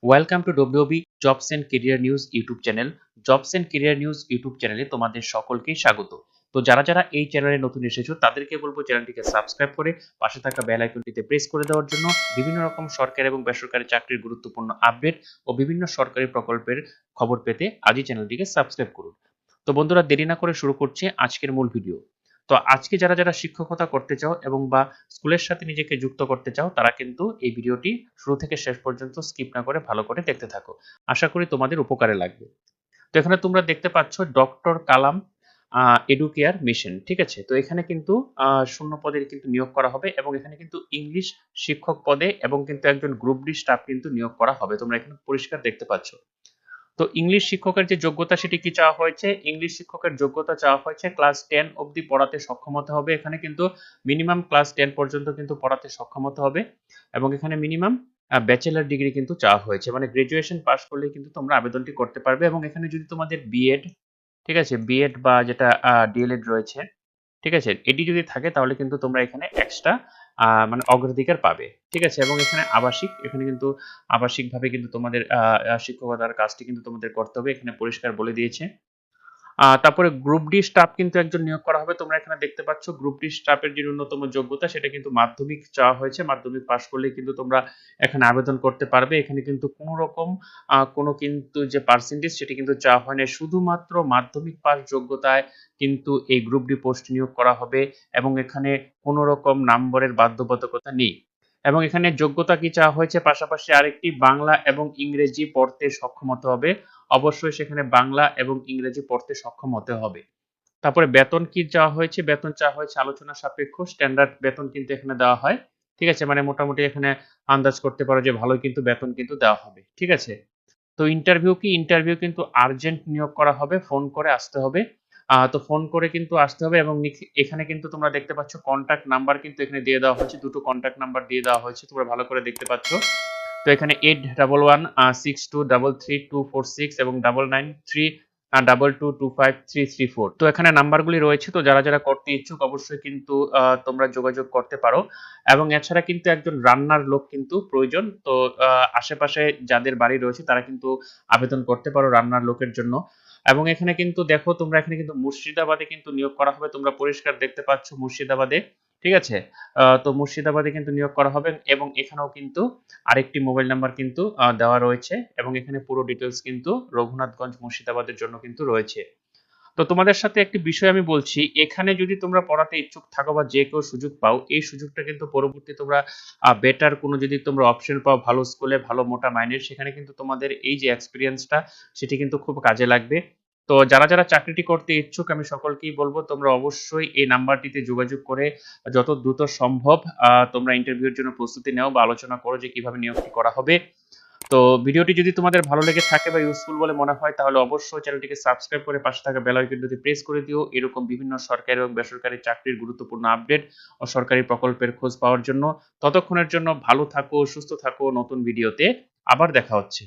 Welcome to WB jobs and career news YouTube channel. Jobs and career news YouTube চ্যানেলে তোমাদের সকলকেই স্বাগত। তো যারা এই চ্যানেলে নতুন এসেছো তাদেরকে বলবো চ্যানেলটিকে সাবস্ক্রাইব করে পাশে থাকা বেল আইকনটিতে প্রেস করে দেওয়ার জন্য বিভিন্ন রকম সরকারি এবং বেসরকারি চাকরির গুরুত্বপূর্ণ আপডেট ও বিভিন্ন সরকারি প্রকল্পের খবর পেতে আজই চ্যানেলটিকে সাবস্ক্রাইব করুন। তো বন্ধুরা, দেরি না করে শুরু করছি আজকের মূল ভিডিও। তো আজকে যারা শিক্ষকতা করতে চাও এবং বা স্কুলের সাথে নিজেকে যুক্ত করতে চাও তারা কিন্তু এই ভিডিওটি শুরু থেকে শেষ পর্যন্ত স্কিপ না করে ভালো করে দেখতে থাকো। আশা করি তোমাদের উপকারে লাগবে। তো এখানে তোমরা দেখতে পাচ্ছ ডক্টর কালাম এডুকেয়ার মিশন, ঠিক আছে। তো এখানে কিন্তু শূন্য পদের কিন্তু নিয়োগ করা হবে এবং এখানে কিন্তু ইংলিশ শিক্ষক পদে এবং কিন্তু একজন গ্রুপ ডি স্টাফ কিন্তু নিয়োগ করা হবে। তোমরা এখানে পরিষ্কার দেখতে পাচ্ছ। তো ইংলিশ শিক্ষকের যে যোগ্যতা সেটি কি চাওয়া হয়েছে? ইংলিশ শিক্ষকের যোগ্যতা চাওয়া হয়েছে ক্লাস 10 অবধি পড়াতে সক্ষম হতে হবে। এখানে কিন্তু মিনিমাম ক্লাস 10 পর্যন্ত কিন্তু পড়াতে সক্ষম হতে হবে এবং এখানে মিনিমাম ব্যাচেলর ডিগ্রি কিন্তু চাওয়া হয়েছে, মানে গ্রাজুয়েশন পাস করলে কিন্তু তোমরা আবেদনটি করতে পারবে। এবং এখানে যদি তোমাদের বিএড, ঠিক আছে, বিএড বা যেটা ডিএলএড রয়েছে, ঠিক আছে, এটি যদি থাকে তাহলে কিন্তু তোমরা এখানে এক্সট্রা মানে অগ্রাধিকার পাবে, ঠিক আছে। এবং এখানে আবাসিক, এখানে কিন্তু আবাসিকভাবে কিন্তু তোমাদের শিক্ষকতার কাজটি কিন্তু তোমাদের করতে হবে, এখানে পরিষ্কার বলে দিয়েছে। তারপরে গ্রুপ ডি স্টাফ কিন্তু একজন নিয়োগ করা হবে। তোমরা এখানে দেখতে পাচ্ছ গ্রুপ ডি স্টাফের যে ন্যূনতম যোগ্যতা সেটা কিন্তু মাধ্যমিক চাওয়া হয়েছে। মাধ্যমিক পাস করলেই কিন্তু তোমরা এখানে আবেদন করতে পারবে। এখানে কিন্তু কোনো রকম কোনো কিন্তু যে পার্সেন্টেজ সেটি কিন্তু চাওয়া হয় না। শুধুমাত্র মাধ্যমিক পাস যোগ্যতায় কিন্তু এই গ্রুপ ডি পোস্ট নিয়োগ করা হবে এবং এখানে কোনো রকম নম্বরের বাধ্যবাধকতা নেই। এবং এখানে যোগ্যতা কি চাওয়া হয়েছে, পাশাপাশি আরেকটি বাংলা এবং ইংরেজি পড়তে সক্ষম হতে হবে। অবশ্যই সেখানে বাংলা এবং ইংরেজি পড়তে সক্ষম হতে হবে। তারপরে বেতন কি চাওয়া হয়েছে? বেতন চাওয়া হয়েছে আলোচনা সাপেক্ষ স্ট্যান্ডার্ড বেতন কিন্তু এখানে দেওয়া হয়, ঠিক আছে। মানে মোটামুটি এখানে আন্দাজ করতে পারো যে ভালোই কিন্তু বেতন কিন্তু দেওয়া হবে, ঠিক আছে। তো ইন্টারভিউ কি? ইন্টারভিউ কিন্তু আর্জেন্ট নিয়োগ করা হবে, ফোন করে আসতে হবে। তো ফোন করে কিন্তু আসতে হবে এবং এখানে কিন্তু তোমরা দেখতে পাচ্ছ কন্টাক্ট নাম্বার কিন্তু এখানে দিয়ে দেওয়া হয়েছে, দুটো কন্টাক্ট নাম্বার দিয়ে দেওয়া হয়েছে, তোমরা ভালো করে দেখতে পাচ্ছ। তো এখানে 8111623246 এবং 9932225334। তো এখানে নাম্বারগুলি রয়েছে। তো যারা করতে ইচ্ছুক অবশ্যই কিন্তু তোমরা যোগাযোগ করতে পারো। এবং এছাড়া কিন্তু একজন রান্নার লোক কিন্তু প্রয়োজন। তো আশেপাশে যাদের বাড়ি রয়েছে তারা কিন্তু আবেদন করতে পারো রান্নার লোকের জন্য। এবং এখানে কিন্তু দেখো তোমরা এখানে কিন্তু মুর্শিদাবাদে কিন্তু নিয়োগ করা হবে। তোমরা পরিষ্কার দেখতে পাচ্ছ মুর্শিদাবাদে, ঠিক আছে। তো মুর্শিদাবাদে কিন্তু নিয়োগ করা হবে এবং এখানেও কিন্তু আরেকটি মোবাইল নাম্বার কিন্তু দেওয়া রয়েছে এবং এখানে পুরো ডিটেলস কিন্তু রঘুনাথগঞ্জ মুর্শিদাবাদের জন্য কিন্তু রয়েছে। তো তোমাদের সাথে একটি বিষয় আমি বলছি, এখানে যদি তোমরা পড়াতে ইচ্ছুক থাকো বা যে কেউ সুযোগ পাও, এই সুযোগটা কিন্তু পরবর্তী তোমরা বেটার কোনো যদি তোমরা অপশন পাও ভালো স্কুলে ভালো মোটা মাইনের, সেখানে কিন্তু তোমাদের এই যে এক্সপিরিয়েন্সটা সেটি কিন্তু খুব কাজে লাগবে। তো যারা চাকরিটি করতে ইচ্ছুক আমি সকলকেই বলবো তোমরা অবশ্যই এই নাম্বারটিতে যোগাযোগ করে যত দ্রুত সম্ভব তোমরা ইন্টারভিউর জন্য প্রস্তুতি নাও বা আলোচনা করো যে কিভাবে নিয়োগটি করা হবে। তো ভিডিওটি যদি তোমাদের ভালো লেগে থাকে বা ইউজফুল বলে মনে হয় তাহলে অবশ্যই চ্যানেলটিকে সাবস্ক্রাইব করে পাশে থাকা বেল আইকনটি প্রেস করে দিও এরকম বিভিন্ন সরকারি এবং বেসরকারি চাকরির গুরুত্বপূর্ণ আপডেট ও সরকারি প্রকল্পের খোঁজ পাওয়ার জন্য। ততক্ষণের জন্য ভালো থাকো, সুস্থ থাকো। নতুন ভিডিওতে আবার দেখা হচ্ছে।